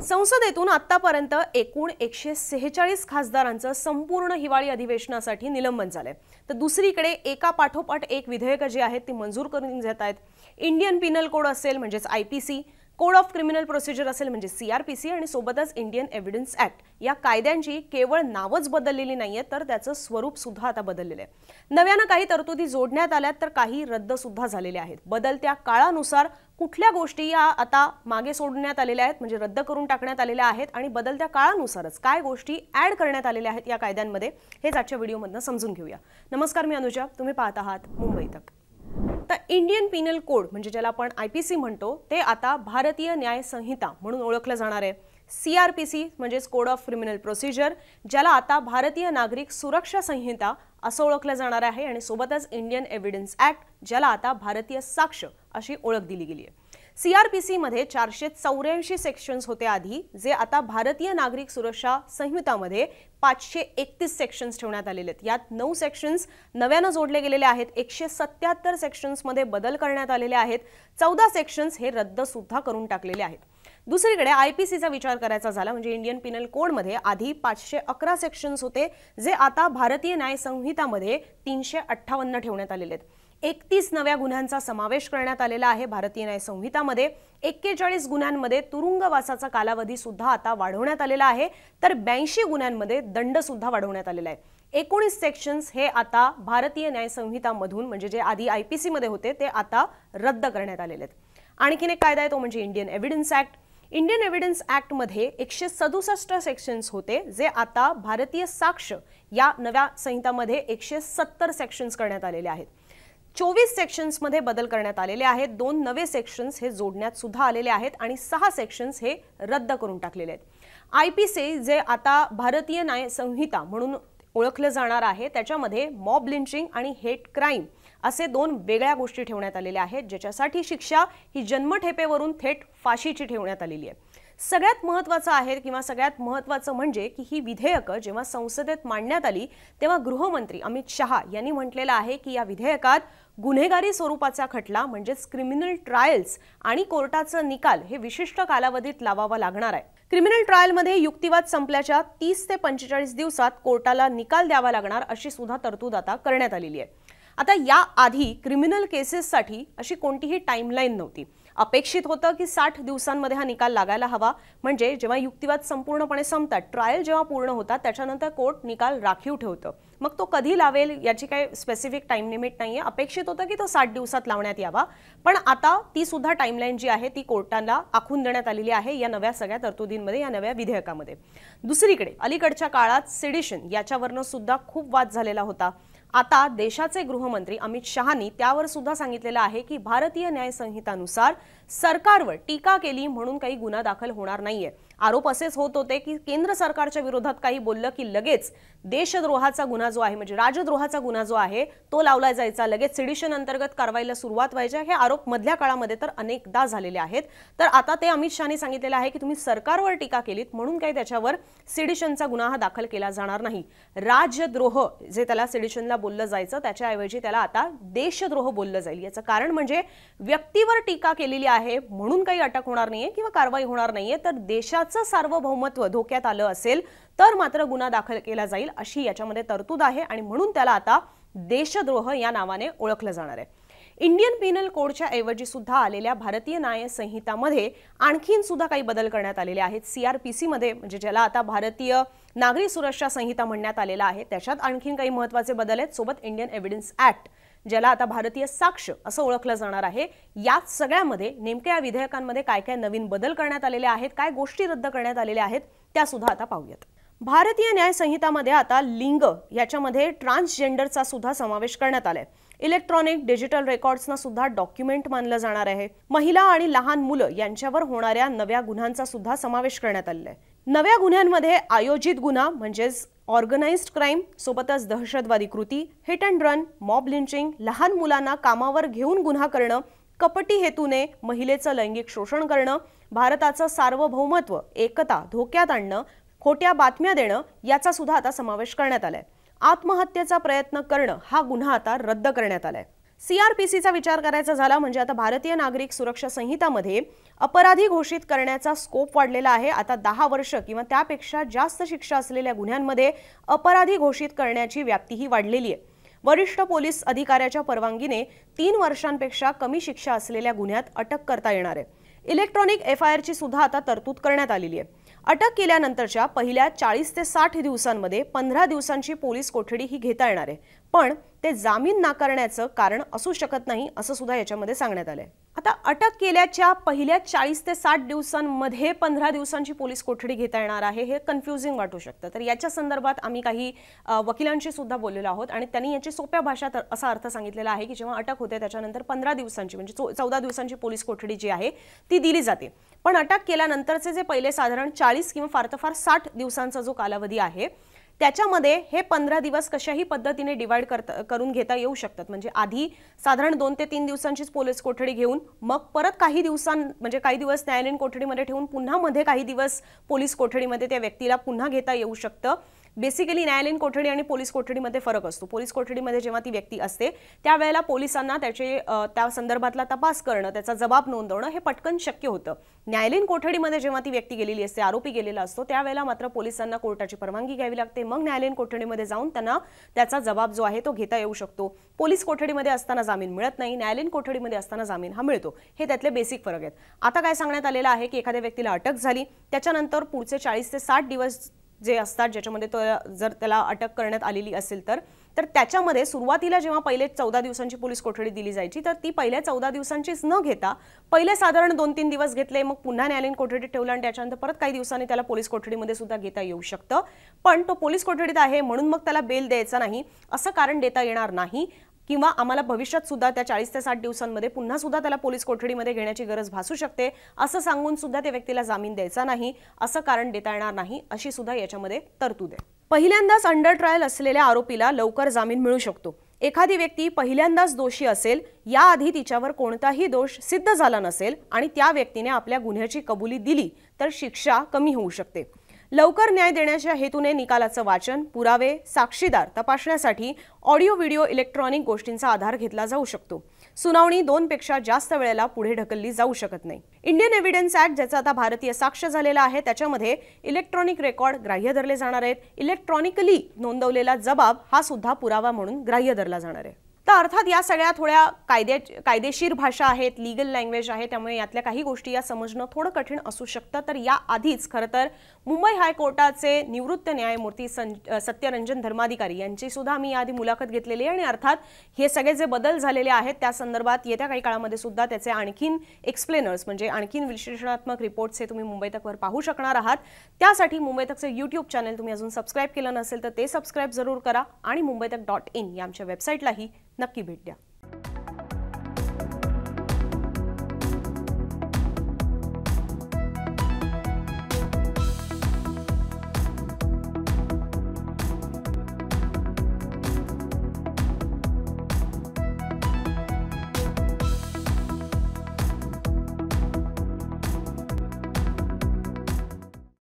संसदेतून आतापर्यंत एकूण 146 खासदारांचं संपूर्ण हिवाळी अधिवेशनासाठी निलंबन झालंय। तर दुसरीकडे एका पाठोपाठ एक विधेयक जे आहेत ती मंजूर करून घेत आहेत। इंडियन पिनल कोड असेल म्हणजेच IPC, code of criminal procedure असेल म्हणजे सीआरपीसी आणि सोबतच इंडियन एव्हिडन्स ऍक्ट या कायद्यांची केवळ नावच बदललेली नाहीये तर त्याचं स्वरूप सुद्धा आता बदललेलं आहे। नव्याने काही तरतुदी जोडण्यात आल्यात तर काही रद्द सुद्धा झालेल्या आहेत। बदलत्या काळानुसार कुठल्या गोष्टी या आता मागे सोडण्यात आलेल्या आहेत म्हणजे रद्द करून टाकण्यात आलेल्या आहेत आणि बदलत्या काळानुसारच काय गोष्टी ऍड करण्यात आलेल्या आहेत या कायद्यांमध्ये हेच आजच्या व्हिडिओमधून समजून घेऊया। नमस्कार, मी अनुजा, तुम्ही पाहत आहात मुंबई तक। तर इंडियन पिनल कोड म्हणजे ज्याला आपण आयपीसी म्हणतो ते आता भारतीय न्याय संहिता म्हणून ओळखलं जाणार आहे। सीआरपीसी म्हणजे कोड ऑफ क्रिमिनल प्रोसिजर ज्याला आता भारतीय नागरिक सुरक्षा संहिता असं ओळखलं जाणार आहे आणि सोबतच इंडियन एव्हिडन्स ऍक्ट ज्याला आता भारतीय साक्ष अशी ओळख दिली गेली आहे। सीआरपीसी मध्ये 484 सेक्शन्स होते आधी, जे आता भारतीय नागरिक सुरक्षा संहितामध्ये 531 सेक्शन्स ठेवण्यात आलेले आहेत। यात 9 सेक्शन्स नव्याने जोडले गेलेले आहेत। 177 सेक्शन्स मध्ये बदल करण्यात आलेले आहेत। 14 सेक्शन्स हे रद्द सुद्धा करून टाकलेले आहेत। दुसरीकडे आयपीसीचा विचार करायचा झाला म्हणजे इंडियन पिनल कोड मध्ये आधी 511 सेक्शन्स होते, जे आता भारतीय न्याय संहितामध्ये 358 ठेवण्यात आलेले आहेत। 31 नव्या गुन्ह्यांचा समावेश करण्यात आलेला आहे भारतीय न्याय संहितामध्ये। 41 गुन्ह्यांमध्ये तुरुंगवासाचा कालावधी सुद्धा आता वाढवण्यात आलेला आहे तर 82 गुन्ह्यांमध्ये दंड सुद्धा वाढवण्यात आलेला आहे। 19 सेक्शन्स हे आता भारतीय न्याय संहितामधून म्हणजे जे आधी आयपीसी मध्ये होते ते आता रद्द करण्यात आलेले आहेत। आणखीन एक कायदा आहे तो म्हणजे Indian evidence act. Indian evidence act मध्ये 167 सेक्शन्स होते, जे आता भारतीय साक्ष या नव्या संहितामध्ये 170 सेक्शन्स करण्यात आलेले आहेत। 24 सेक्शन्स मध्ये बदल करण्यात आलेले आहेत। 2 नवे सेक्शन्स हे जोडण्यात सुद्धा आलेले आहेत आणि 6 सेक्शन्स हे रद्द करून टाकलेले आहेत। आयपीसी जे आता भारतीय न्याय संहिता म्हणून ओळखलं जाणार आहे त्याच्यामध्ये मॉब लिंचिंग आणि हेट क्राईम असे 2 वेगळ्या गोष्टी ठेवण्यात आलेल्या आहेत, ज्याच्यासाठी शिक्षा ही जन्मठेपेवरून थेट फाशीची ठेवण्यात आलेली आहे। सगळ्यात महत्त्वाचं आहे किंवा सगळ्यात महत्त्वाचं म्हणजे की ही विधेयकं जेव्हा संसदेत मांडण्यात आली तेव्हा गृहमंत्री अमित शहा यांनी म्हटलेलं आहे की या विधेयकात गुन्हेगारी स्वरूपाचा खटला म्हणजेच क्रिमिनल ट्रायल्स आणि कोर्टाचा निकाल हे विशिष्ट कालावधीत लावावा लागणार आहे। क्रिमिनल ट्रायलमध्ये युक्तिवाद संपल्याच्या 30 ते 45 दिवसात कोर्टाला निकाल द्यावा लागणार अशी सुद्धा तरतूद आता करण्यात आलेली आहे। आता या आधी क्रिमिनल केसेससाठी अशी कोणतीही टाइमलाईन नव्हती। अपेक्षित होतं की 60 दिवसांमध्ये हा निकाल लागायला हवा, म्हणजे जेव्हा युक्तिवाद संपूर्णपणे संपतात, ट्रायल जेव्हा पूर्ण होतात त्याच्यानंतर कोर्ट निकाल राखीव ठेवतं। मग तो कधी लावेल याची काही स्पेसिफिक टाइम लिमिट नाहीये। अपेक्षित होतं की तो 60 दिवसात लावण्यात यावा, पण आता ती सुद्धा टाइमलाईन जी आहे ती कोर्टाला आखून देण्यात आलेली आहे या नव्या सगळ्या तरतुदींमध्ये, या नव्या विधेयकामध्ये। दुसरीकडे अलीकडच्या काळात सेडिशन याच्यावरनं सुद्धा खूप वाद झालेला होता। आता देशाचे गृहमंत्री अमित शहानी त्यावर सुद्धा सांगितलेलं आहे की भारतीय न्याय संहितानुसार सरकारवर टीका केली म्हणून काही गुन्हा दाखल होणार नाहीये। आरोप असेच होत होते की केंद्र सरकारच्या विरोधात काही बोललं की लगेच देशद्रोहाचा गुन्हा जो आहे म्हणजे राजद्रोहाचा गुन्हा जो आहे तो लावला जायचा, लगेच सेडिशन अंतर्गत कारवाईला सुरुवात व्हायची। हे आरोप मधल्या काळामध्ये तर अनेकदा झालेले आहेत। तर आता ते अमित शहानी सांगितलेलं आहे की तुम्ही सरकारवर टीका केलीत म्हणून काही त्याच्यावर सेडिशनचा गुन्हा दाखल केला जाणार नाही। राजद्रोह जे त्याला सेडिशनला बोललं जायचं त्याच्याऐवजी त्याला आता देशद्रोह बोललं जाईल। याचं कारण म्हणजे व्यक्तीवर टीका केलेली आहे म्हणून काही अटक होणार नाहीये किंवा कारवाई होणार नाहीये, तर देशाचं सार्वभौमत्व धोक्यात आलं असेल तर मात्र गुन्हा दाखल केला जाईल अशी याच्यामध्ये तरतूद आहे आणि म्हणून त्याला आता देशद्रोह या नावाने ओळखलं जाणार आहे। इंडियन पिनल कोडच्या ऐवजी सुद्धा आलेल्या भारतीय न्याय संहितामध्ये आणखीन सुद्धा काही बदल करण्यात आलेले आहेत। सीआरपीसी मध्ये म्हणजे ज्याला आता भारतीय नागरिक सुरक्षा संहिता म्हणण्यात आलेला आहे त्याच्यात आणखीन काही महत्त्वाचे बदल आहेत। सोबत इंडियन एव्हिडन्स ऍक्ट ज्याला आता भारतीय साक्ष असं ओळखलं जाणार आहे, या सगळ्यामध्ये नेमक्या या विधेयकांमध्ये काय काय नवीन बदल करण्यात आलेले आहेत, काय गोष्टी रद्द करण्यात आलेल्या आहेत त्या सुद्धा आता पाहूयात। भारतीय न्याय संहितामध्ये आता लिंग याच्यामध्ये ट्रान्सजेंडरचा सुद्धा समावेश करण्यात आलाय। इलेक्ट्रॉनिक डिजिटल रेकॉर्ड्सना सुद्धा डॉक्युमेंट मानलं जाणार आहे। महिला आणि लहान मुलं यांच्यावर होणाऱ्या नव्या गुन्ह्यांचा सुद्धा समावेश करण्यात आलेला आहे। नव्या गुन्ह्यांमध्ये आयोजित गुन्हा म्हणजेच ऑर्गनाइज्ड क्राईम, सोबतच दहशतवादी कृती, hit and run, mob leaching, लहान मुलांना कामावर घेऊन गुन्हा करणं, कपटी हेतूने महिलेचं लैंगिक शोषण करणं, भारताचं सार्वभौमत्व एकता धोक्यात आणणं, खोट्या बातम्या देणं याचा सुद्धा आता समावेश करण्यात आलाय। आत्महत्येचा प्रयत्न करणं हा गुन्हा आता रद्द करण्यात आलाय। CRPCचा विचार करायचा झाला म्हणजे आता भारतीय नागरिक सुरक्षा संहितामध्ये अपराधी घोषित करण्याचा स्कोप वाढलेला आहे। आता 10 वर्ष किंवा त्यापेक्षा जास्त शिक्षा असलेल्या गुन्ह्यांमध्ये अपराधी घोषित करण्याची व्याप्तीही वाढलेली आहे। वरिष्ठ पोलीस अधिकाऱ्याच्या परवानगीने 3 वर्षांपेक्षा कमी शिक्षा असलेल्या गुन्ह्यात अटक करता येणार आहे। इलेक्ट्रॉनिक FIR ची सुद्धा आता तरतूद करण्यात आलेली आहे। अटक केल्यानंतरच्या पहिल्या 40 ते 60 दिवसांमध्ये 15 दिवसांची पोलीस कोठडी ही घेता येणार आहे, पण ते जामीन नाकारण्याचं कारण असू शकत नाही असं सुद्धा याच्यामध्ये सांगण्यात आलंय। आता अटक केल्याच्या पहिल्या 40 ते 60 दिवसांमध्ये 15 दिवसांची पोलीस कोठडी घेता येणार आहे, हे कन्फ्युजिंग वाटू शकतं। तर याच्या संदर्भात आम्ही काही वकिलांशी सुद्धा बोललेलो आहोत आणि त्यांनी याची सोप्या भाषेत असा अर्थ सांगितलेला आहे की जेव्हा अटक होते त्याच्यानंतर 15 दिवसांची म्हणजे 14 दिवसांची पोलीस कोठडी जी आहे ती दिली जाते, पण अटक केल्यानंतरचे जे पहिले साधारण 40 किंवा फार तर फार 60 दिवसांचा जो कालावधी आहे त्याच्यामध्ये हे 15 दिवस कशाही पद्धतीने डिवाइड करून घेता येऊ शकतात। म्हणजे आधी साधारण 2 ते 3 दिवसांचीच पोलीस कोठडी घेऊन मग परत काही दिवस न्यायालयीन कोठडीमध्ये ठेवून पुन्हा मध्ये काही दिवस पोलीस कोठडीमध्ये त्या व्यक्तीला पुन्हा घेता येऊ शकतं। बेसिकली न्यायालयीन कोठडी आणि पोलीस कोठडीमध्ये फरक असतो। पोलीस कोठडीमध्ये जेव्हा ती व्यक्ती असते त्यावेळेला पोलिसांना त्या संदर्भातला तपास करणं, त्याचा जबाब नोंदवणं हे पटकन शक्य होतं। न्यायालयीन कोठडीमध्ये जेव्हा ती व्यक्ती गेलेली असते, आरोपी गेलेला असतो, त्यावेळेला मात्र पोलिसांना कोर्टाची परवानगी घ्यावी लागते, मग न्यायालयीन कोठडीमध्ये जाऊन त्यांना त्याचा जबाब जो आहे तो घेता येऊ शकतो। पोलीस कोठडीमध्ये असताना जामीन मिळत नाही, न्यायालयीन कोठडीमध्ये असताना जामीन हा मिळतो। हे त्यातले बेसिक फरक आहेत। आता काय सांगण्यात आलेलं आहे की एखाद्या व्यक्तीला अटक झाली त्याच्यानंतर पुढचे 40 ते 60 दिवस जे असतात ज्याच्यामध्ये जर त्याला अटक करण्यात आलेली असेल तर त्याच्यामध्ये सुरुवातीला जेव्हा पहिले 14 दिवसांची पोलीस कोठडी दिली जायची तर ती पहिल्या 14 दिवसांचीच न घेता पहिले साधारण 2-3 दिवस घेतले, मग पुन्हा न्यायालयीन कोठडीत ठेवलं आणि त्याच्यानंतर परत काही दिवसांनी त्याला पोलीस कोठडीमध्ये सुद्धा घेता येऊ शकतं। पण तो पोलीस कोठडीत आहे म्हणून मग त्याला बेल द्यायचा नाही असं कारण देता येणार नाही, किंवा आम्हाला भविष्यात सुद्धा त्या 40 ते 60 दिवसांमध्ये पुन्हा सुद्धा त्याला पोलीस कोठडीमध्ये घेण्याची गरज भासू शकते असं सांगून सुद्धा त्या व्यक्तीला जामीन द्यायचा नाही असं कारण देता येणार नाही अशी सुद्धा याच्यामध्ये तरतूद आहे। पहिल्यांदाच अंडर ट्रायल असलेल्या आरोपीला लवकर जामीन मिळू शकतो। एखादी व्यक्ती पहिल्यांदाच दोषी असेल, याआधी तिच्यावर कोणताही दोष सिद्ध झाला नसेल आणि त्या व्यक्तीने आपल्या गुन्ह्याची कबुली दिली तर शिक्षा कमी होऊ शकते। लवकर न्याय देण्याच्या हेतूने निकालाचं वाचन, पुरावे, साक्षीदार तपासण्यासाठी ऑडिओ व्हिडिओ इलेक्ट्रॉनिक गोष्टींचा आधार घेतला जाऊ शकतो। सुनावणी 2 पेक्षा जास्त वेळेला पुढे ढकलली जाऊ शकत नाही। इंडियन एव्हिडन्स ऍक्ट ज्याचा आता भारतीय साक्ष झालेला आहे त्याच्यामध्ये इलेक्ट्रॉनिक रेकॉर्ड ग्राह्य धरले जाणार आहेत। इलेक्ट्रॉनिकली नोंदवलेला जबाब हा सुद्धा पुरावा म्हणून ग्राह्य धरला जाणार आहे। तर अर्थात या सगळ्या थोड्या कायदेशीर भाषा आहेत, लीगल लँग्वेज आहे, त्यामुळे यातल्या काही गोष्टी या समजणं थोडं कठीण असू शकतं। तर या आधीच खरं तर मुंबई हायकोर्टाचे निवृत्त न्यायमूर्ती सत्यरंजन धर्माधिकारी यांची सुद्धा आम्ही याआधी मुलाखत घेतलेली आहे आणि अर्थात हे सगळे जे बदल झालेले आहेत त्या संदर्भात येत्या काही काळामध्ये सुद्धा त्याचे आणखीन एक्सप्लेनर्स म्हणजे आणखीन विश्लेषणात्मक रिपोर्ट्स हे तुम्ही मुंबई तकवर पाहू शकणार आहात। त्यासाठी मुंबई तकचे YouTube चॅनल तुम्ही अजून सबस्क्राइब केलं नसेल तर ते सबस्क्राइब जरूर करा आणि mumbaitak.in या आमच्या वेबसाईटलाही नक्की भेट द्या।